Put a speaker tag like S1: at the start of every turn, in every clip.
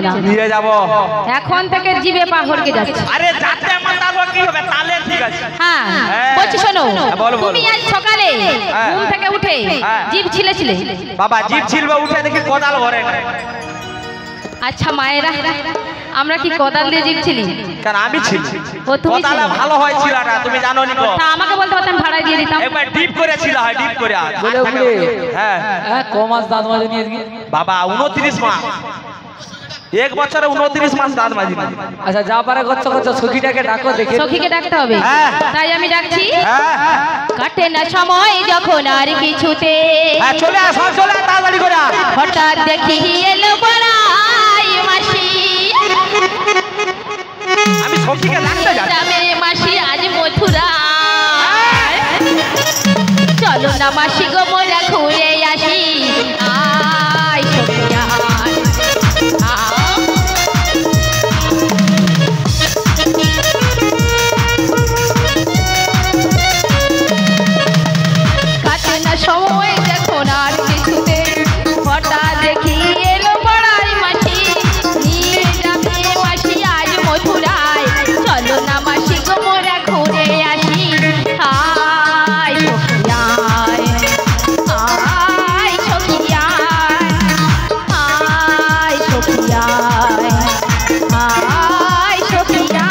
S1: যাচ্ছে না।
S2: নিয়ে যাব
S1: এখন থেকে জিভে পা হড়কে যাচ্ছে।
S2: আরে যাতে আমার তারপর কি হবে তাহলে ঠিক আছে।
S1: হ্যাঁ বলছি শোনো,
S2: বলো বলো।
S1: তুমি আজ সকালে ঘুম থেকে উঠে জিভ ছিলেছিলে?
S2: বাবা জিভ ছিলবে উঠে দেখি কোদাল ভরে না।
S1: আচ্ছা মায়েরা, আমরা কি কোদাল দিয়ে জিভ ছিলি?
S2: কারণ আমি ছিল।
S1: ও তুমি
S2: কোদালে ভালো হয় ছিলাটা তুমি জানো নি?
S1: তা আমাকে বলতে পারতাম, ভাড়া দিয়ে দিতাম।
S2: একবার ডিপ করে ছিল, হয় ডিপ করে।
S3: বলে বলে
S2: হ্যাঁ
S3: হ্যাঁ ক মাস দাঁত মাজে নিয়ে আজকে?
S2: বাবা 29 মাস, এক বছরে 29 মাস দাঁত মাজি।
S3: আচ্ছা যা পারে করছো করছো, সখীটাকে ডাকো দেখে।
S1: সখীকে ডাকতে হবে? তাই আমি ডাকছি। কাটে না সময় যখন আর কিছুতে,
S2: চলে আস চলে আস তাড়াতাড়ি করে।
S1: হঠাৎ দেখি এলো বড়াই মাসি।
S2: আমি সখীকে ডাকতে যাচ্ছি।
S1: গ্রামে মাসি আজ মথুরা, চলো না মাসি গো মোরা ঘুরে আসি। আয় সখিয়া কাটে না সময় যখন আর কিছুতে, হঠাৎ দেখি এলো বড়াই মাসি। নিয়ে যাবে মাসি আজ মথুরায়, চলো না মাসি গো মোরা ঘুরে আসি। আয় সখিয়ায় আয় সখিয়ায় আয় সখিয়ায় আয় সখিয়ায়।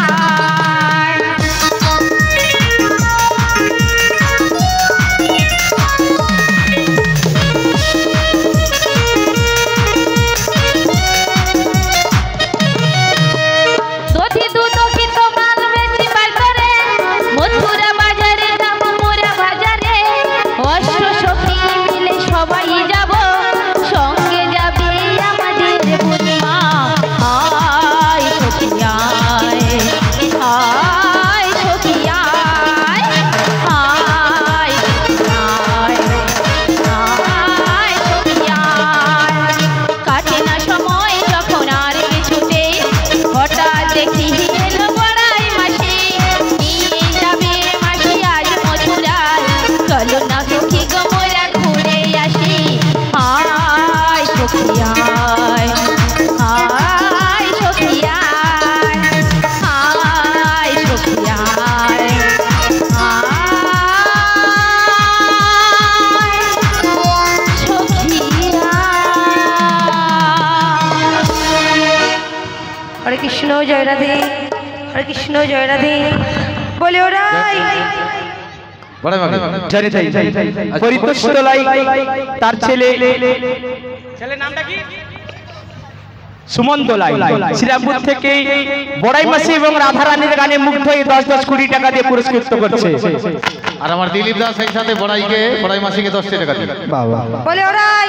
S1: দধি দুধি তো মান বেশি বার করে, মথুরা বাজারে যাব মোরা বাজারে। অষ্ট সখী মিলে সবাই যাব, সঙ্গে যাবে আমাদের বুড়িমা। আয় সখিয়ায় আয় সখিয়ায় আয় সখিয়ায় আয় সখিয়ায়। কাটে না সময় যখন আর কিছুতে, হঠাৎ দেখি এলো বড়াই মাসি। নিয়ে যাবে মাসি আজ মথুরায়, চলো না সখী গো মোরা ঘুরে আসি। আয় সখিয়ায় আয় সখিয়ায় আয় সখিয়ায় হরে কৃষ্ণ জয় রাধে, হরে কৃষ্ণ জয় রাধে। বলে ওরাই
S2: তার ছেলের নামটা কি? সুমন দোলাই শ্রীরামপুর থেকে বড়াই মাসি এবং রাধারানীর গানে মুগ্ধ হয়ে 10-10 কোটি টাকা দিয়ে পুরস্কৃত করছে।
S4: আর আমার দিলীপ দাস সেই সাথে বড়াই মাসিকে 10 টাকা দিল।
S1: বলে ওরাই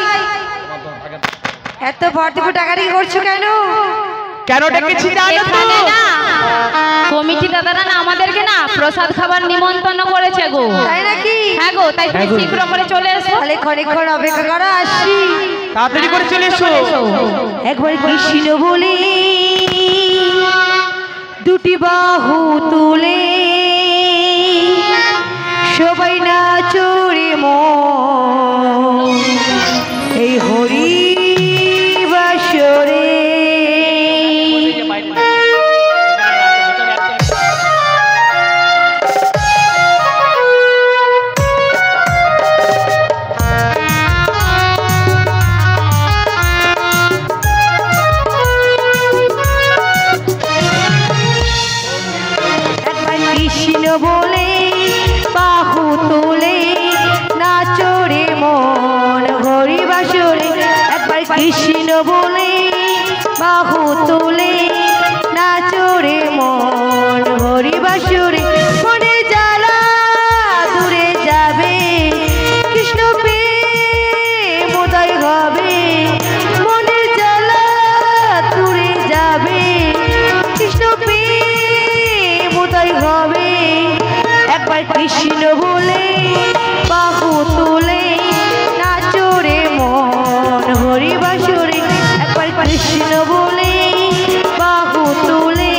S1: এত ভর্তিপুর টাকা দিয়ে করছো কেন?
S2: কেন ডেকেছি জানো তো?
S1: কমিটি দাদারা না আমাদেরকে না প্রসাদ খাবার নিমন্ত্রণ করেছে গো। তাই নাকি? হ্যাঁ গো, তাই তুমি শীঘ্র করে চলে এসো। তাহলে ক্ষণিক্ষণ অপেক্ষা করো, আসি।
S2: তাড়াতাড়ি করে চলে এসো।
S1: একবার কৃষ্ণ বলে দুটি বাহু তুলে সবাই নাচরে মন, এই হরি বাসরে। কৃষ্ণ বলে বাহু তুলে নাচরে মন, হরি বাসরে। একবার কৃষ্ণ বলে বাহু তুলে নাচরে মন, হরি বাসরে। মনে জ্বালা দূরে যাবে, কৃষ্ণ প্রেম উদয় হবে। মনে জ্বালা দূরে যাবে, কৃষ্ণ প্রেম উদয় হবে। একবার কৃষ্ণ বলে বাহু তুলে নাচরে মন, হরি বাসরে। একবার কৃষ্ণ বলে বাহু তুলে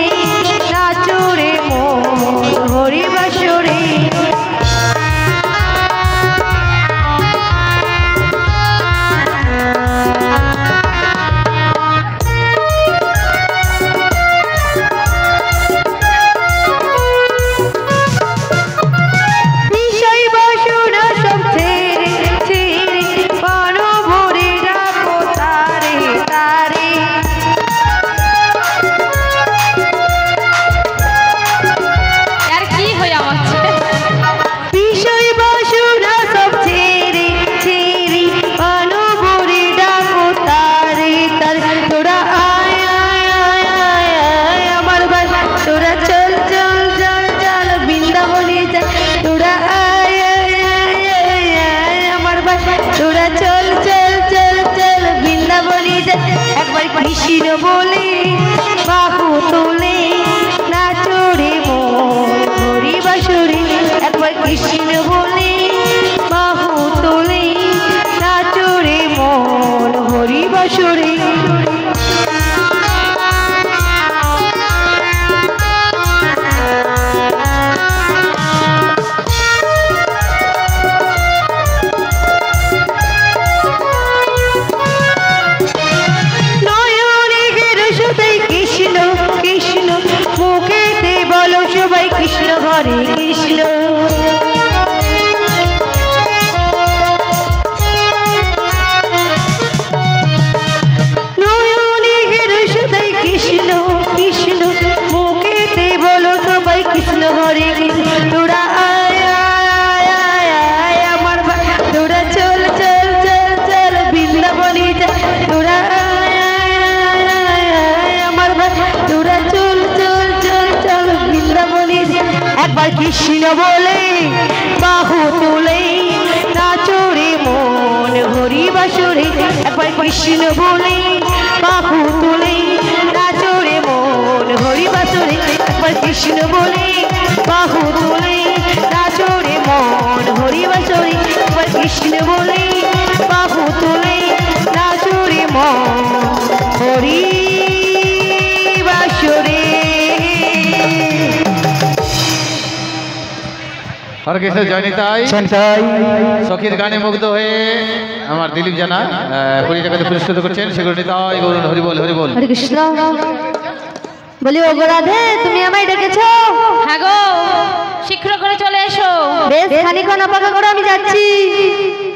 S1: নাচরে মন, হরি বাসরে। বলে বাহু তুলে নাচরে মন হরি বাসরে একবার কৃষ্ণ বলে বাহু তুলে নাচরে মন হরি বাসরে কৃষ্ণ হরে কৃষ্ণ নয়নের সদাই কৃষ্ণ কৃষ্ণ মুখেতে বলো সবাই কৃষ্ণ হরে তোরা আয় আয় আয় আয় আমার ভাই তোরা চল চল চল চল বৃন্দাবনে যা তোরা আয় আয় আয় আয় আমার ভাই তোরা চল চল চল চল বৃন্দাবনে একবার কৃষ্ণ বলে বাহু তুলে নাচরে মন হরি বাসরে একবার কৃষ্ণ বলে বাহু তুলে নাচরে মন হরি বাসরে একবার কৃষ্ণ বলে বাহু তুলে নাচরে মন হরি বাসরে একবার কৃষ্ণ বলে বাহু তুলে নাচরে মন হরি বাসরে
S4: হরে কৃষ্ণ জয়নিতাই সখীর গানে মুগ্ধ হয়ে আমার দিলীপ জানা 20 টাকাতে পুরস্কৃত করছেন সেগুলো নিতাই গৌরন হরি বল হরি বল
S1: হরে কৃষ্ণ বলি ও গো রাধে তুমি আমায় ডেকেছো
S5: হ্যাঁ গো শীঘ্র করে চলে এসো
S1: বেশ খানিকক্ষণ অপেক্ষা করো আমি যাচ্ছি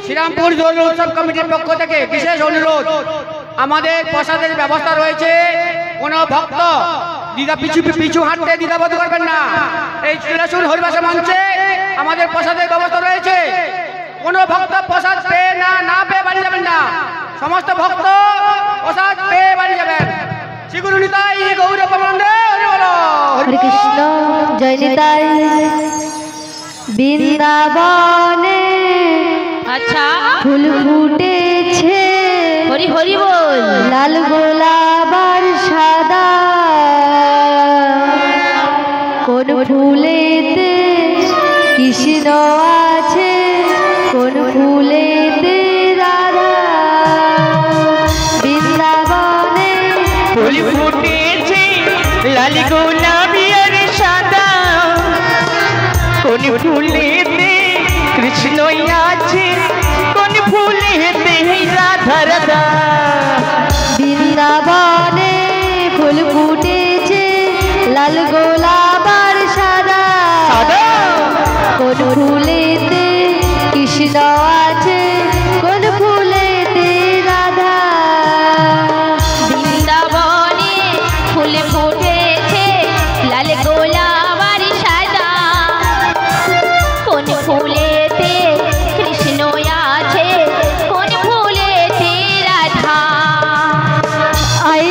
S6: শ্রীরামপুর জোর উৎসব কমিটির পক্ষ থেকে বিশেষ অনুরোধ আমাদের প্রসাদের ব্যবস্থা রয়েছে কোনো ভক্ত দিদা পিছু হাঁটতে দ্বিধাবোধ করবেন না এই ত্রিশূল হরিবাসা মঞ্চে আমাদের প্রসাদের ব্যবস্থা রয়েছে কোনো ভক্ত প্রসাদ পেয়ে না পেয়ে বাড়ি যাবেন না সমস্ত ভক্ত প্রসাদ পেয়ে বাড়ি যাবেন শ্রীগুরু নিতাই গৌর প্রেমানন্দে হরি বল
S1: হরে কৃষ্ণ জয় নিতাই বৃন্দাবনে
S5: আচ্ছা
S1: ফুল ফুটেছে
S5: হরি হরি বল
S1: লাল গোলাপ আর সাদা কোন ফুলেতে কৃষ্ণ আছে কোন ফুলেতে রাধা বৃন্দাবনে
S2: ফুল ফুটেছে লাল গোলাপি আর সাদা কোন ফুলেতে কৃষ্ণ আছে কোন ফুলেতে রাধা রাধা
S1: বৃন্দাবনে ফুল ফুটেছে লাল গোলাপ আর সাদা কোন ফুলেতে কৃষ্ণ আছে কোন ফুলেতে রাধা
S5: বৃন্দাবনে ফুল ফুটেছে লাল গোলাপ আর সাদা কোন ফুলেতে কৃষ্ণ আছে কোন ফুলেতে রাধা
S1: আয়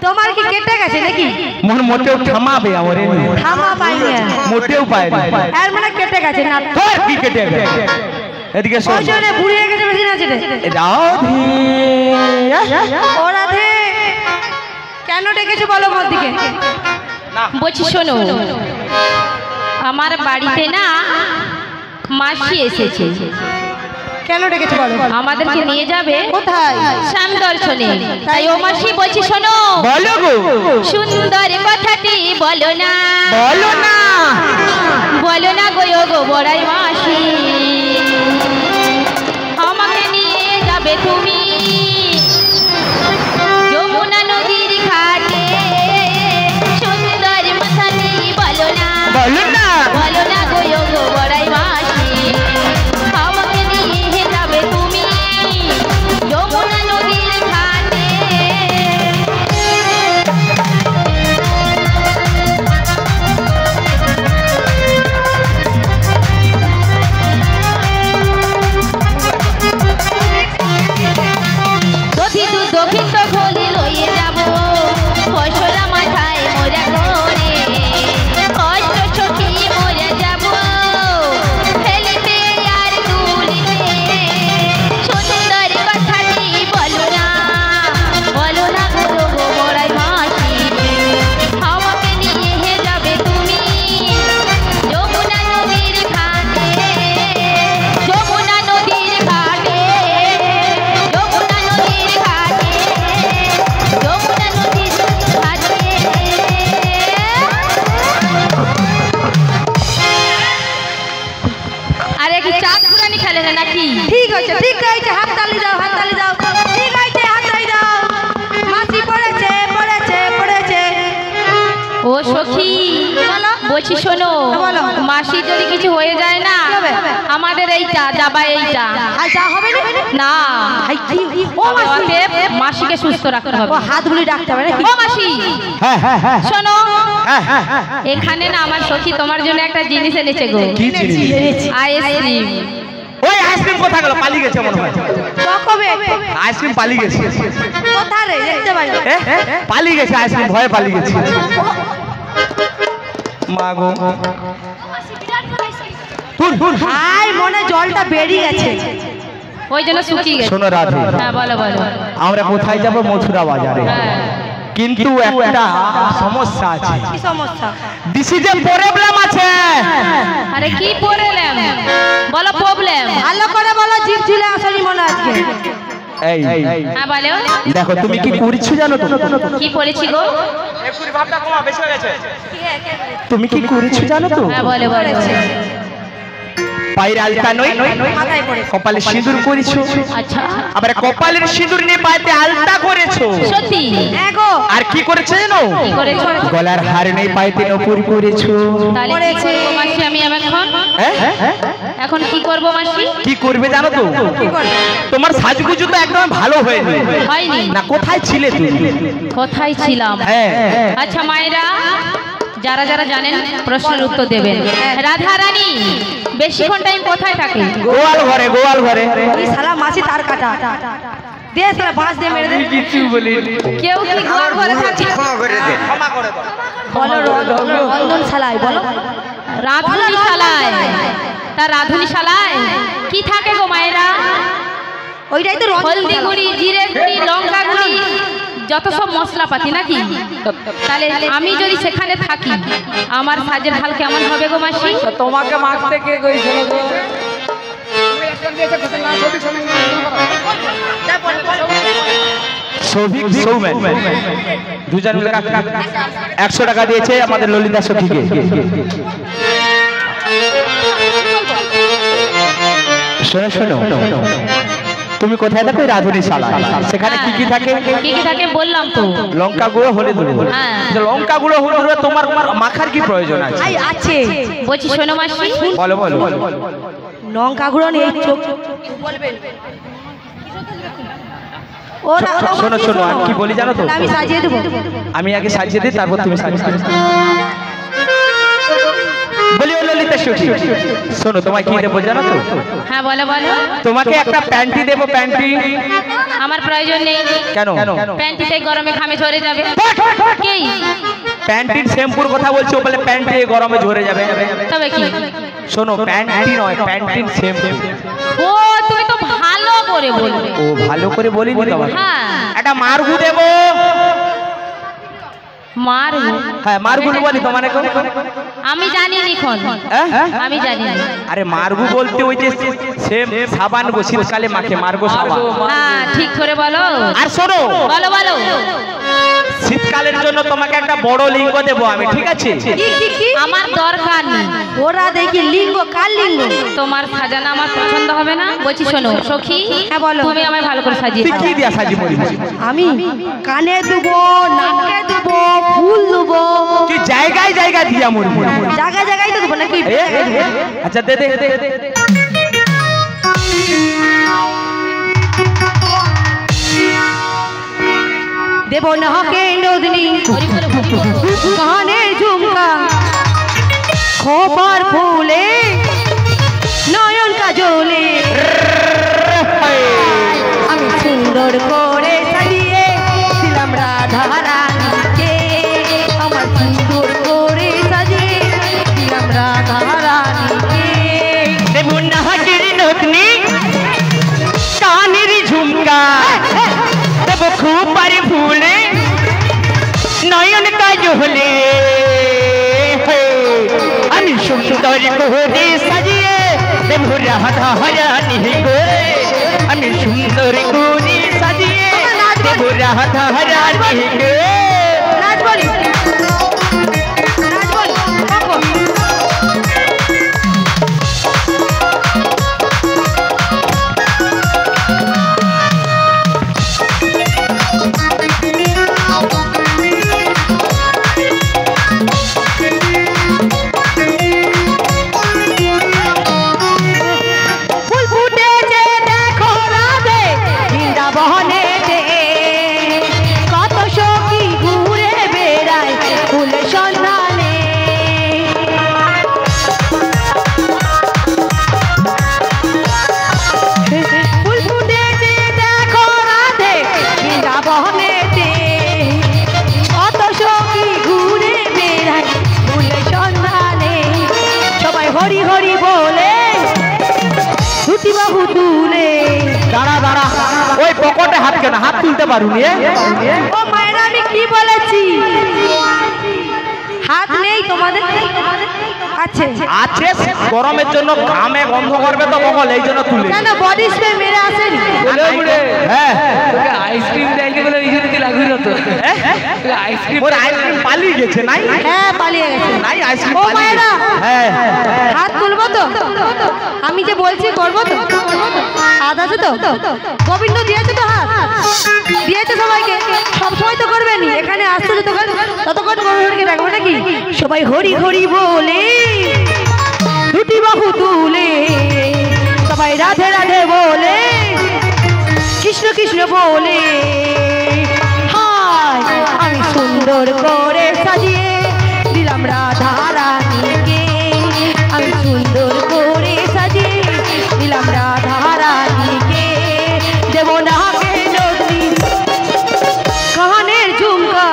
S1: তোমার কি কেটে গেছে নাকি?
S2: মন মোটেও থামাবে আমারে
S1: থামা পাইনি
S2: মোটেও পায়নি
S1: এর মানে কেটে গেছে না
S2: তোর কি কেটে গেছে এদিকে শোন
S1: ওই জন্য বুড়িয়ে গেছে বেশি নাচে রে
S2: রাধে
S1: ও রাধে কেন ডেকেছো বলো মোর দিকে
S5: বলছি শোনো, আমার বাড়িতে না মাসি এসেছে।
S1: কেন ডেকেছো বলো
S5: আমাদেরকে নিয়ে যাবে
S1: কোথায়?
S5: শ্যাম দর্শনে। তাই ও মাসি বলছি শোনো,
S2: বলো গো
S5: সুন্দর কথাটি বলো না,
S2: বলো না
S5: বলো না গো গো বড়াই মাসি, আমাকে নিয়ে যাবে তুমি যমুনা নদীর ঘাটে। সুন্দর কথাটি বলো না,
S2: বলো না
S5: বলো না গো গো বড়াই মাসি, আমাকে নিয়ে যাবে তুমি যমুনা নদীর ঘাটে। দক্ষিণ তো ভোলে লইয়ে যাব ফসলা মাথায় মোরা করে, কষ্ট ছুটি মোরা যাব ফেলিতে আর তুলিতে। সুন্দর কথাটি বলো না, বলো না গো গো বড়াই মাসি, আমাকে নিয়ে যাবে তুমি যমুনা নদীর ঘাটে। যমুনা নদীর ঘাটে, যমুনা নদীর ঘাটে, যমুনা নদীর ঘাটে। আরে কি চাঁদ ঘুরানি খেলে না নাকি?
S1: ঠিক আছে হাত তালি দাও ঠিক আছে হাত তালি দাও মাসি পড়েছে পড়েছে পড়েছে
S5: ও সখী বলছি শোনো,
S1: বলো।
S5: মাসি যদি কিছু হয়ে যায় না, আমাদের এইটা যাবা এইটা
S1: আর যা হবে
S5: না,
S1: ভাই কি ও মাসি
S5: অতএব মাসিকে সুস্থ রাখতে হবে।
S1: ও হাতগুলি ডাকতে হবে নাকি?
S5: ও মাসি
S2: হ্যাঁ হ্যাঁ হ্যাঁ
S5: শোনো,
S2: হ্যাঁ হ্যাঁ হ্যাঁ
S5: এখানে না আমার সখী তোমার জন্য একটা জিনিস এনেছে গো,
S2: কি জিনিস?
S5: আইসক্রিম।
S2: ওই আইসক্রিম কোথায় গেল? পালিয়ে গেছে মনে হয়।
S1: কবে
S2: আইসক্রিম পালিয়ে গেছে।
S1: কোথায় রে দেখতে পাই না।
S2: পালিয়ে গেছে আইসক্রিম, ভয়ে পালিয়ে গেছে। মা গো
S1: হাই মনে জলটা বেরিয়ে গেছে
S5: ওই জন্য শুকিয়ে গেছে।
S2: শোনো রাধে,
S5: হ্যাঁ বলো বলো।
S2: আমরা কোথায় যাব? মথুরা বাজারে।
S5: হ্যাঁ
S2: কিন্তু একটা সমস্যা আছে,
S1: কি সমস্যা?
S2: ডিসিজে প্রবলেম আছে।
S5: আরে কি প্রবলেম বলো? প্রবলেম
S1: ভালো করে বলো, জিভ ঝুলে আসনি মনে আজকে।
S2: এই
S5: হ্যাঁ বলো।
S2: দেখো তুমি কি করছো জানো তো?
S5: কি পড়েছি গো?
S2: তুমি কি করছো জানো তো?
S5: হ্যাঁ বলো বলো।
S2: পায়ের আলতা নই,
S1: মাথায় পড়েছে।
S2: কপালে সিঁদুর করেছো,
S5: আচ্ছা
S2: আবার কপালের সিঁদুর নিয়ে পায়েতে আলতা করেছো।
S5: সত্যি?
S1: হ্যাঁ গো
S2: আর কি করেছো জানো?
S5: কি করেছো?
S2: গলার হার নেই, পায়েতে নপুর করেছো।
S5: তাহলে কি করবো মাসি আমি এখন?
S2: হ্যাঁ?
S5: এখন কি করবো মাসি?
S2: কি করবে জানো তো?
S1: কি করবে?
S2: তোমার সাজগুজু তো একদম ভালো হয়নি।
S5: হয়নি?
S2: না, কোথায় ছিলে তুমি?
S5: কোথায় ছিলাম?
S2: হ্যাঁ
S5: আচ্ছা মায়েরা যারা যারা জানেন প্রশ্নের উত্তর দেবেন। রাধা রানী বেশিক্ষণ টাইম কোথায় থাকে?
S2: গোয়াল ঘরে, গোয়াল ঘরে।
S1: এই শালা মাসি তার কাটা দে, শালা বাঁশ দিয়ে মেরে দে।
S2: কিছু বলি
S5: কেউ কি ঘর ঘরে থাকে?
S1: বলো রন্ধন শালায় বলো।
S5: রাধুনি শালায়। তা রাধুনি শালায় কি থাকে গো মায়েরা?
S1: ওইটাই তো
S5: হলদি গুঁড়ি, জিরে গুঁড়ি, লঙ্কা গুঁড়ি, যত সব মশলাপাতি নাকি? তাহলে আমি যদি সেখানে থাকি আমার সাজের হাল কেমন হবে গো মাসি?
S3: তোমাকে মাখতে কে কইছিল গো?
S2: সৌভিক সৌমেন দুজন মিলে 100 টাকা দিয়েছে আমাদের ললিতা সখীকে। শোনো শোনো, তুমি কোথায় থাকো? রাধুনি শালা। সেখানে কি কি থাকে?
S5: কি কি থাকে বললাম তো।
S2: লঙ্কা গুঁড়ো, হলুদ গুঁড়ো।
S5: হ্যাঁ।
S2: লঙ্কা গুঁড়ো, হলুদ গুঁড়ো তোমার মাখার কি প্রয়োজন আছে?
S1: আছে
S5: বলছি শোনো মাসি,
S2: বলো বলো।
S1: লঙ্কা গুঁড়ো নেই, চোখ বলবেন।
S2: শোনো শোনো, আমি কি বলি জানো তো?
S1: আমি সাজিয়ে দেবো।
S2: আমি আগে সাজিয়ে দিই, তারপর তুমি সাজিয়ে দিও। বলি ও ললিতা সখী শোনো তোমায় কি দেবো জানো তো?
S5: হ্যাঁ বলো বলো।
S2: তোমাকে একটা প্যান্টি দেবো প্যান্টি।
S5: আমার প্রয়োজন নেই।
S2: কেন?
S5: প্যান্টিতে গরমে ঘামে ঝরে যাবে। কি?
S2: প্যান্টির শ্যাম্পুর কথা বলছো বলে প্যান্টি গরমে ঝরে যাবে।
S5: তবে কি?
S2: শোনো প্যান্টি নয় প্যান্টির শ্যাম্পু।
S5: ও তুমি তো ভালো করে বলবে।
S2: ও ভালো করে বলিনি তোমাকে।
S5: হ্যাঁ
S2: একটা মারগু দেবো।
S5: মারগু?
S2: হ্যাঁ মারগু বলি তোমার এখন।
S5: আমি জানি নিখন। আমি জানি না।
S2: আরে মারগু বলতে ওই যে সেম সাবান গো শীতকালে মাখে মারগু সাবান।
S5: হ্যাঁ ঠিক করে বলো।
S2: আর শোনো
S5: বলো বলো।
S2: শীতকালের জন্য তোমাকে একটা বড় লিঙ্গ দেবো আমি, ঠিক আছে?
S5: আমার দরকার নেই।
S1: ওরা দেখি লিঙ্গ কার লিঙ্গ?
S5: তোমার সাজানো আমার পছন্দ হবে না। বলছি শোনো সখী,
S1: হ্যাঁ বলো।
S5: তুমি আমায় ভালো করে সাজিয়ে
S2: তুই
S5: দাও।
S2: কি দিয়া সাজি মরি?
S1: আমি কানে দেবো, নাকে দেবো, ফুল দেবো।
S2: তুই জায়গায় জায়গায় দিয়া মরি।
S1: জায়গায় জায়গায় তো দেবো নাকি?
S2: আচ্ছা দে দে দে।
S1: দেবো নাকে নদনী, কানে ঝুমকা, খোপার ফুলে, নয়ন কাজলে। আমি সুন্দর করে সাজিয়ে দিলাম রাধা রানীকে। আমার সুন্দর করে সাজিয়ে দিলাম রাধা রানীকে।
S2: দেবো নাকের নদনী, কানের ঝুমকা, দেবো খোপার ফুলে, নয়ন কাজলে। আমি সুন্দর করে সাজিয়ে দেবো রাধা রানী গো। আমি সুন্দর করে সাজিয়ে দেবো রাধা রানী গো।
S1: নাচ বলি, নাচ বলি, থাকো। ফুল ফুটেছে দেখো রাধে বৃন্দাবনেতে, কত সখী ঘুরে বেড়ায় ফুলের সন্ধানে। ফুল ফুটেছে দেখো রাধে বৃন্দাবনেতে, কত সখী ঘুরে বেড়ায় ফুলের সন্ধানে। সবাই হরি হরি বলে দুটি বাহু তুলে।
S2: দাঁড়া দাঁড়া, ওই পকেটে হাত কেন? হাত তুলতে পারুনি?
S1: ও মায়েরা আমি কি বলেছি? হাত নেই তোমাদের? আছে
S2: আছে, গরমের জন্য ঘামে গন্ধ করবে তো বকল, এই জন্য তুলে।
S1: কেন বডি স্প্রে মেরে আসেনি?
S2: হ্যাঁ
S3: আইসক্রিম দেয়নি বলে এই জন্য লাগু হতো। আইসক্রিম
S2: ওর আইসক্রিম পালিয়ে গেছে নাই?
S1: হ্যাঁ পালিয়ে গেছে।
S2: নাই আইসক্রিম
S1: ও
S2: পালিয়ে
S1: মায়েরা
S2: গেছে। হ্যাঁ
S1: হাত তুলবো তো? আমি যে বলছি করবো তো? হাত আছে তো? গোবিন্দ দিয়েছে তো হাত? দিয়েছে সবাইকে? সবসময় তো করবেনি, এখানে আসতে যতক্ষণ ততক্ষণ গোবিন্দকে রাখবো নাকি? সবাই হরি হরি বলে দুটি বাহু তুলে, সবাই রাধে রাধে বলে, কৃষ্ণ কৃষ্ণ বলে। হায় আমি সুন্দর করে সাজিয়ে দিলাম রাধা রানীকে। আমি সুন্দর করে সাজিয়ে দিলাম রাধা রানীকে। দেব নাকে নদী, কানের ঝুমকা,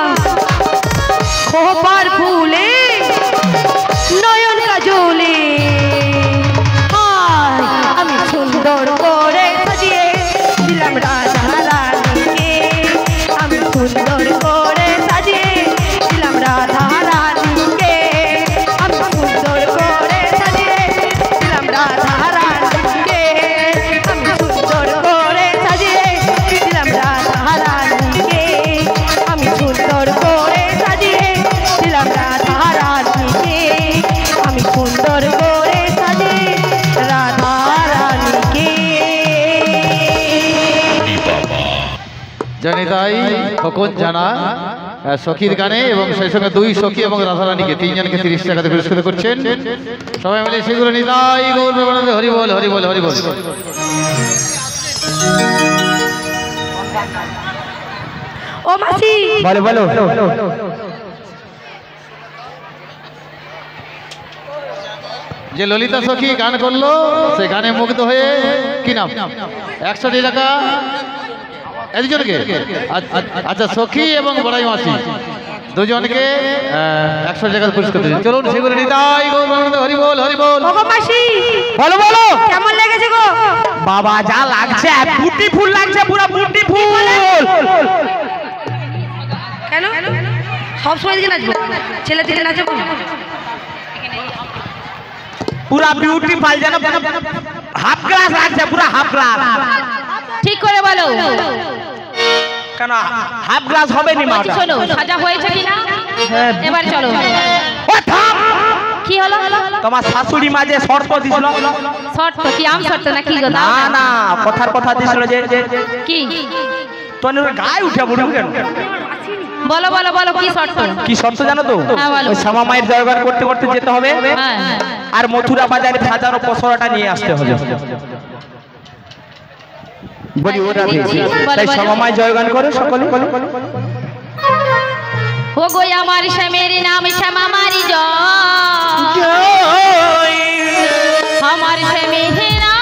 S1: খোপার ফুলে, নয়ন কাজলে। হায় আমি সুন্দর করে সাজিয়ে দিলাম রাধা রানীকে। আমি সুন্দর করে সাজিয়ে দিলাম রাধা রানীকে। আমি সুন্দর করে সাজিয়ে দিলাম রাধা রানীকে। আমি সুন্দর করে সাজিয়ে দিলাম রাধা রানীকে। আমি সুন্দর করে সাজিয়ে দিলাম রাধা রানীকে। আমি সুন্দর করে সাজিয়ে রাধা রানীকে।
S4: জানি তাই খোকন জানা সখীর গানে এবং সেই সঙ্গে দুই সখী এবং রাধারানীকে তিনজনকে 30 টাকাতে পুরস্কৃত করছেন। সবাই মিলে সেগুলো নিতাই গৌর প্রেমানন্দে হরি বল হরি বল হরি বল।
S1: ও মাসি
S2: বলো বলো।
S4: যে ললিতা সখী গান করলো সে গানে মুগ্ধ হয়ে কি নাম 100 টাকা একজনকে। আচ্ছা সখী এবং বড়াই মাসি দুজনকে 100 টাকা পুরস্কার দিন। চলুন সেগুলো নিতাই গৌর হরি বল হরি বল।
S1: ওগো মাসি
S2: বলো বলো
S1: কেমন লেগেছে গো?
S2: বাবা যা লাগছে বিউটিফুল লাগছে, পুরো বিউটিফুল।
S1: কেন সব সময় দিকে নাচবো? ছেলে দিকে নাচবো?
S2: পুরা বিউটিফুল যেন হাফ গ্লাস লাগছে, পুরা হাফ গ্লাস।
S5: ঠিক করে বলো।
S2: কেন হাফ গ্লাস হবে নি মা?
S5: শোনো সাজা হয়েছে কিনা এবার চলো।
S2: ও থাম,
S5: কি হলো?
S2: তোমার শাশুড়ি মা যে শর্ত দিছিল,
S5: শর্ত কি আম শর্ত নাকি গো?
S2: না না কথার কথা দিছিল যে
S5: কি
S2: তোর গায়ে উঠে পড়ুন কেন?
S5: বলো বলো বলো কি শর্ত?
S2: কি শর্ত জানো তো?
S5: হ্যাঁ, বলো।
S2: ওই শ্যামা মায়ের জয়গান করতে করতে যেতে হবে,
S5: হ্যাঁ
S2: আর মথুরা বাজারে সাজানো পসরাটা নিয়ে আসতে হবে। বলি ওরা তাই শ্যামা মায়ের জয়গান করে সকলে।
S5: ও গো আমার শ্যামের নাম শ্যামা মারি জয়, আমার শ্যামের নাম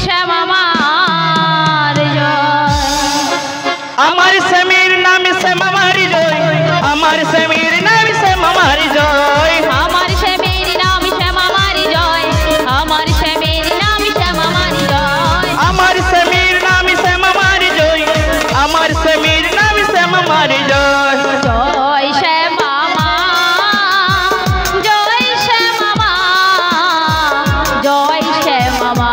S5: শ্যামা মার জয়,
S2: আমার স্বামীর নাম শ্যামা মারি জয়, আমার স্বামীর নাম শ্যামা মারি জয়,
S5: আমার শ্যামের নাম শ্যামা মারি জয়, আমার শ্যামের নাম শ্যামা মারি জয়,
S2: আমার স্বামীর নাম শ্যামা মারি জয়, আমার স্বামীর নাম শ্যামা মারি জয়।
S5: জয় শ্যামা মা, জয় শ্যামা মা, জয় শ্যামা মা,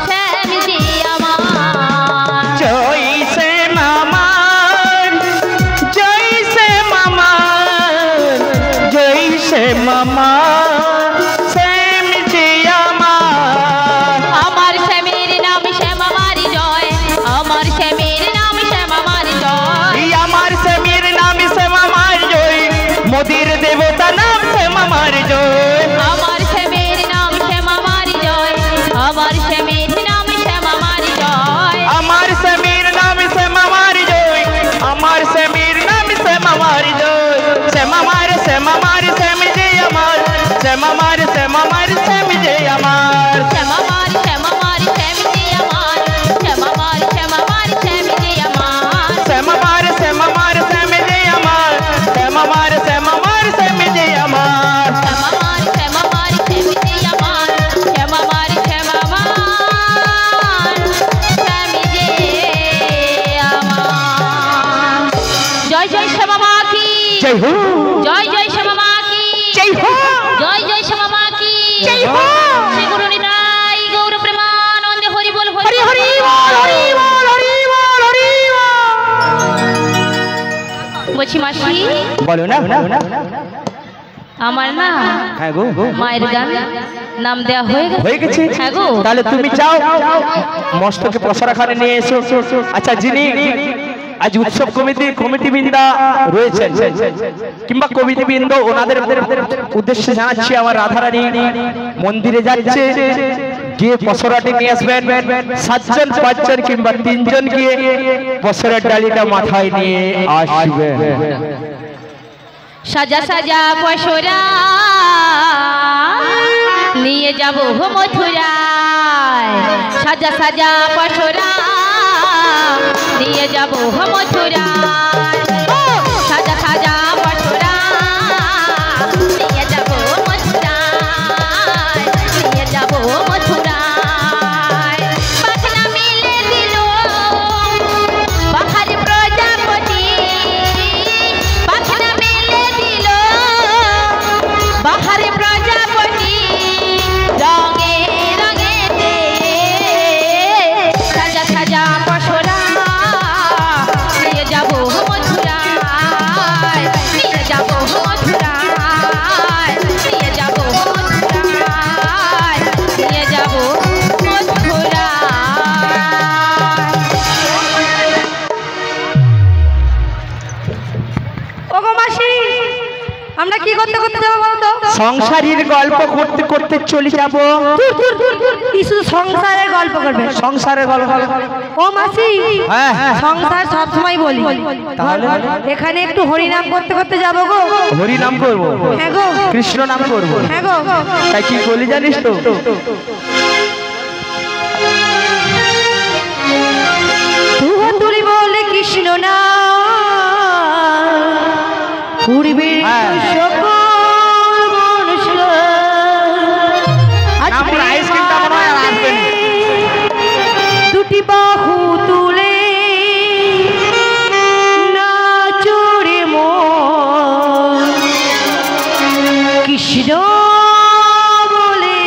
S5: শ্যামজি আমার।
S2: জয় শ্যামা মার, জয় শ্যামা মার, জয় শ্যামা মার, শ্যামজি আমার।
S5: আমার শ্যামের নাম শ্যামা মারি জয়, আমার শ্যামের নাম শ্যামা মারি জয়,
S2: আমার স্বামীর নাম শ্যামা মার জয়, মোদির দেবতা নাম শ্যামা মার জয়,
S5: আমার শ্যামের নাম শ্যামা মারি জয়, আমার শ্যামের নাম শ্যামা মারি জয়,
S2: আমার স্বামীর নাম শ্যামা মার জয়, আমার স্বামীর নাম শ্যামা মার জয়। শ্যামা মার শ্যামা মার শ্যাম যে আমার, শ্যামা মার শ্যামা মার শ্যাম যে আমার।
S5: শ্যামা মারি শ্যামা মারি শ্যামজি আমার, শ্যামা মারি শ্যামা মারি শ্যামজি আমার,
S2: শ্যামা মার শ্যামা মার শ্যাম যে আমার, শ্যামা মার শ্যামা মার শ্যাম যে আমার।
S5: শ্যামা মারি শ্যামা মারি শ্যামজি আমার, শ্যামা মারি শ্যামা মার শ্যামজি আমার। জয় জয় শ্যামা মা কি,
S2: জয় হো,
S5: জয় জয় শ্যামা মা কি,
S2: জয় হো,
S5: জয় জয় শ্যামা মা কি,
S2: জয় হো।
S5: শ্রী গুরু নিতাই গৌর প্রেমানন্দে হরি বল
S2: হরি হরি বল, হরি বল, হরি বল, হরি বল।
S5: বলছি মাসি
S2: বলো না।
S5: আমার না
S2: হ্যাঁ গো,
S5: মায়ের গান নাম দেয়া
S2: হয়ে গেছে।
S5: হ্যাঁ গো।
S2: তাহলে তুমি যাও মস্তকে পসরাখানে নিয়ে এসো। আচ্ছা যিনি আজ উৎসব কমিটি বৃন্দা রয়েছেন কিংবা কমিটি বৃন্দ, ওনাদের উদ্দেশ্যে জানাচ্ছি আমার রাধারানী মন্দিরে যাচ্ছে, গিয়ে পসরাটি নিয়ে আসবেন। 7 জন 5 জন কিংবা 3 জন গিয়ে পসরার ডালিটা মাথায় নিয়ে আসবেন।
S5: সাজা সাজা পশরা নিয়ে যাব মথুরায়, সাজা সাজা পশরা নিয়ে যাব মথুরায়, সাজা সাজা পশরা নিয়ে যাব মথুরায়, নিয়ে যাব মথুরায়। পাখনা মিলে দিল বাহার প্রজাপতি, পাখনা মিলে দিল বাহার প্রজাপতি, রঙে রঙেতে সাজা সাজা পশরা নিয়ে যাব মথুরায়, নিয়ে যাব মথুরায়, নিয়ে যাব মথুরায়, নিয়ে যাব মথুরায়।
S1: ওগো মাসি আমরা কি করতে করতে যাবো বলতো?
S2: সংসারীর গল্প করতে করতে চলে যাব।
S1: কি শুধু সংসারের গল্প করবে?
S2: সংসারের গল্প।
S1: ও মাসি,
S2: হ্যাঁ হ্যাঁ,
S1: সংসার সব সময় বলি,
S2: তাহলে
S1: এখানে একটু হরিনাম করতে করতে যাবো গো।
S2: হরি নাম করবো?
S1: হ্যাঁ গো।
S2: কৃষ্ণ নাম করবো?
S1: হ্যাঁ গো।
S2: তাই কি বলি জানিস তো?
S1: তুলি বলে কৃষ্ণ না পূর্বে সকল মনুষ্য দুটি বাহু তুলে নাচরে মন কৃষ্ণ বলে।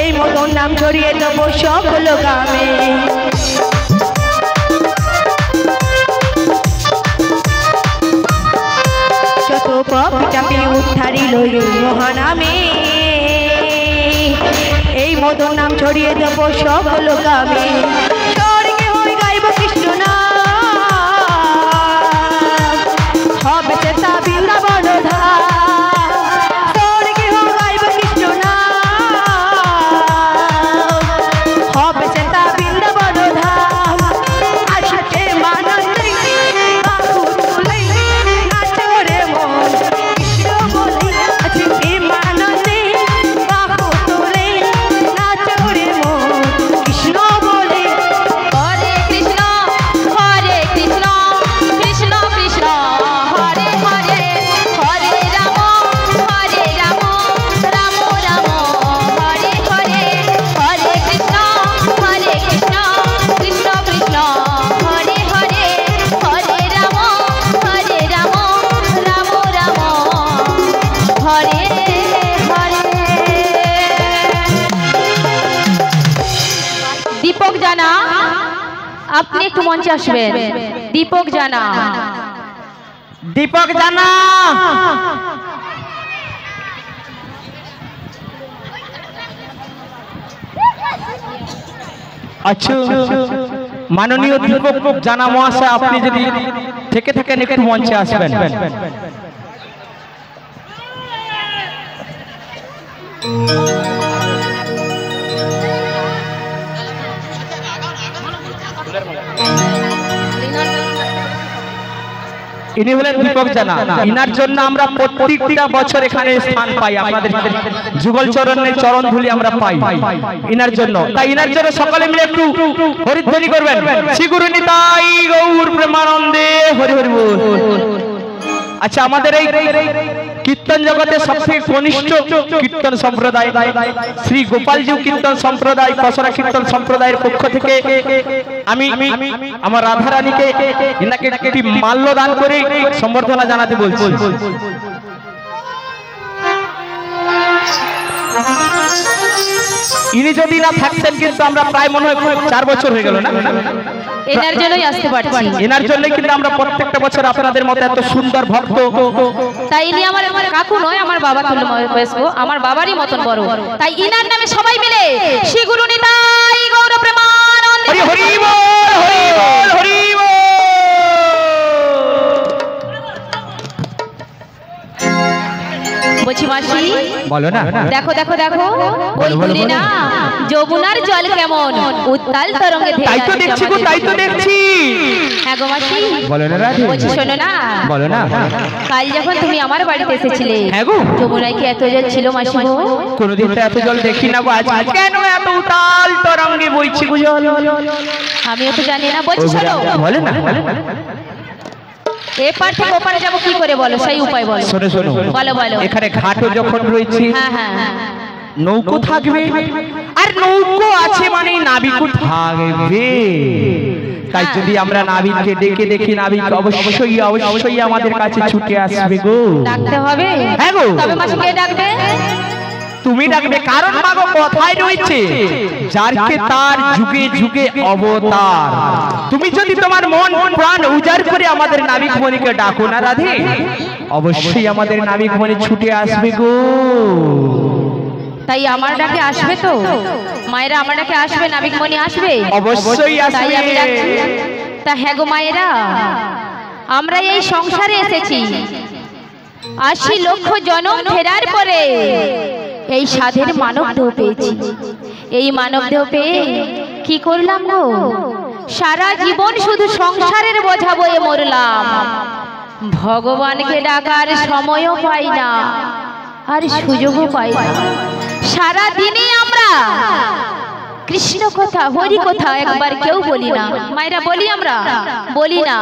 S1: এই মতন নাম ছড়িয়ে দেবো সকল গ্রামে। যত পাপ চাপি উদ্ধারি লই মহানামে, এই মতন নাম ছড়িয়ে দেবো সকল গ্রামে। স্বর্গে হয়ে গাইব কৃষ্ণ নাম, হবে চেতা বৃন্দাবন ধাম। স্বর্গে হয়ে গাইব কৃষ্ণ নাম, হবে চেতা বৃন্দাবন ধাম। আসতে মানন্দে বাহু তুলে নাচরে মন কৃষ্ণ বলে। আসতে মানন্দে বাহু তুলে নাচরে মন কৃষ্ণ বলে।
S5: হরে কৃষ্ণ কৃষ্ণ কৃষ্ণ কৃষ্ণ হরে হরে, হরে রাম রাম রাম হরে হরে, হরে কৃষ্ণ কৃষ্ণ কৃষ্ণ হরে হরে, হরে রাম রাম রাম হরে হরে। দীপক জানা, আপনি একটু মঞ্চে আসবেন। দীপক জানা,
S2: দীপক জানা। আচ্ছা, মাননীয় দীপক জানা মহাশয়, আপনি যদি থেকে থাকেন একটু মঞ্চে আসবেন। ইনি হলেন দীপক জানা। ইনার জন্য আমরা প্রত্যেকটা বছর এখানে স্থান পাই, আপনাদের যুগল চরণের চরণ ধুলি আমরা পাই ইনার জন্য। তাই ইনার জন্য সকলে মিলে একটু হরিধ্বনি করবেন। শ্রী গুরু নিতাই গৌর প্রেমানন্দে হরি হরি বল। আচ্ছা, আমাদের এই কীর্তন জগতে সবথেকে কনিষ্ঠ কীর্তন সম্প্রদায় শ্রী গোপালজি কীর্তন সম্প্রদায়, কসরা কীর্তন সম্প্রদায়ের পক্ষ থেকে আমি আমার রাধারানীকে ইনাকে একটি মাল্য দান করে সম্বর্ধনা জানাতে বলছি। ইনি যদি না থাকতেন কিন্তু আমরা প্রায় মনে হয় 4 বছর হয়ে গেল না,
S5: এনার জন্যই আসতে পারছি।
S2: এনার জন্যই কিন্তু আমরা প্রত্যেকটা বছর আপনাদের মতো এত সুন্দর ভক্ত।
S5: তাই ইনি আমার কাকু নয়, আমার বাবা তুল্য বয়স্ক, আমার বাবারই মতন বড়। তাই ইনার নামে সবাই মিলে শ্রী গুরু নিতাই গৌর প্রেমানন্দে
S2: হরি হরি বল, হরি বল, হরি বল।
S5: বলছি মাসি,
S2: বলো না।
S5: দেখো দেখো দেখো ওই দূরে না যমুনার জল কেমন উত্তাল তরঙ্গে ভেসে
S2: তাই তো
S5: আসছে
S2: দেখছি গো,
S5: আমাদের।
S2: তাই তো দেখছি।
S5: হ্যাঁ গো মাসি,
S2: বলো না রাধে।
S5: বলছি শোনো না,
S2: বলো না।
S5: কাল যখন তুমি আমার বাড়িতে এসেছিলে,
S2: হ্যাঁ গো,
S5: যমুনায় কি এত জল ছিল মাসি গো?
S2: কোনোদিন তো এত জল দেখি না গো, আজ কেন এত উতাল তরঙ্গে বইছে গো জল?
S5: আমিও তো জানি না। বলছি শোনো,
S2: বলে না,
S5: এপার থেকে ওপারে যাবো কি করে বলো, সেই উপায় বলো।
S2: শোনো শোনো,
S5: বলো বলো।
S2: এখানে ঘাটও যখন রয়েছে,
S5: হ্যাঁ হ্যাঁ হ্যাঁ,
S2: নৌকো থাকবে, আর নৌকো আছে মানে নাবিকও থাকবে। তাই যদি আমরা নাবিককে ডেকে দেখি, নাবিক অবশ্যই অবশ্যই আমাদের কাছে ছুটে আসবে গো।
S5: ডাকতে হবে?
S2: হ্যাঁ গো।
S5: তবে মাসি কে ডাকবে?
S2: তুমি ডাকবে, কারণ মাগো কথাই রয়েছে যারকে তার যুগে যুগে অবতার। তুমি যদি তোমার মন প্রাণ উজাড় করে আমাদের নাবিক মণিকে ডাকো না রাধে, অবশ্যই আমাদের নাবিক মণি ছুটে আসবে গো।
S5: তাই আমার ডাকে আসবে তো? মায়েরা আমার ডাকে আসবে, নাবিক মণি আসবে?
S2: অবশ্যই
S5: তাই আমি
S2: আসবে।
S5: ডাকছি। তা হ্যাঁ গো মায়েরা, আমরা এই সংসারে এসেছি 80 লক্ষ জনম ফেরার পরে এই সাধের মানব দেহ পেয়েছি। এই মানব দেহ পেয়ে কি করলাম গো? সারা জীবন শুধু সংসারের বোঝা বয়ে মরলাম। ভগবানকে ডাকার সময়ও পাই না, আর সুযোগও পাই না। সারা দিনে আমরা কৃষ্ণ কথা, হরি কথা একবার কেউ বলি না। মায়েরা বলি? আমরা বলি না।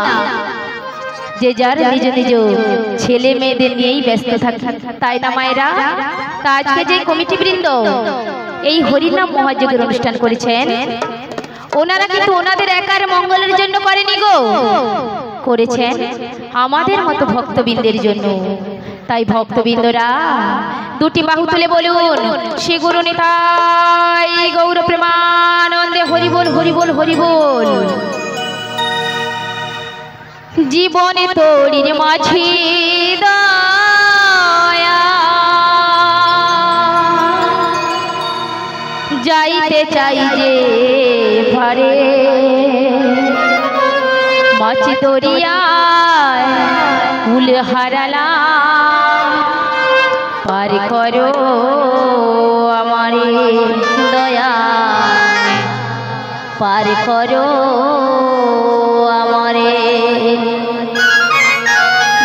S5: যে যার নিজ নিজ ছেলে মেয়েদের নিয়েই ব্যস্ত থাকে, তাই না মায়েরা? তা আজকে যে কমিটি বৃন্দ এই হরিনাম মহাযজ্ঞের অনুষ্ঠান করেছেন, ওনারা কিন্তু ওনাদের একার মঙ্গলের জন্য করেনি গো, করেছেন আমাদের মতো ভক্তবৃন্দের জন্য। তাই ভক্তবৃন্দরা দুটি বাহু তুলে বলুন, শ্রী গুরু নিতাই গৌর প্রেমানন্দে হরি বল, হরি বল, হরি বল। জীবনে তোরির মাঝি দয়া যাইতে চাই যে ভারে, মাছি দরিয়ায় ফুল হারালা পার করো আমারে দয়া, পার করো আমারে।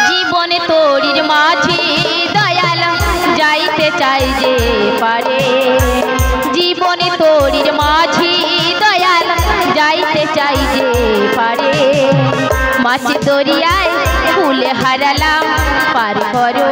S5: জীবনে তোরির মাঝি দয়াল যাইতে চাই যে পারে, জীবনে তোরির মাঝি দয়াল যাইতে চাই যে পারে, মাছ দরিয়ায় ফুল হারালাম পার করো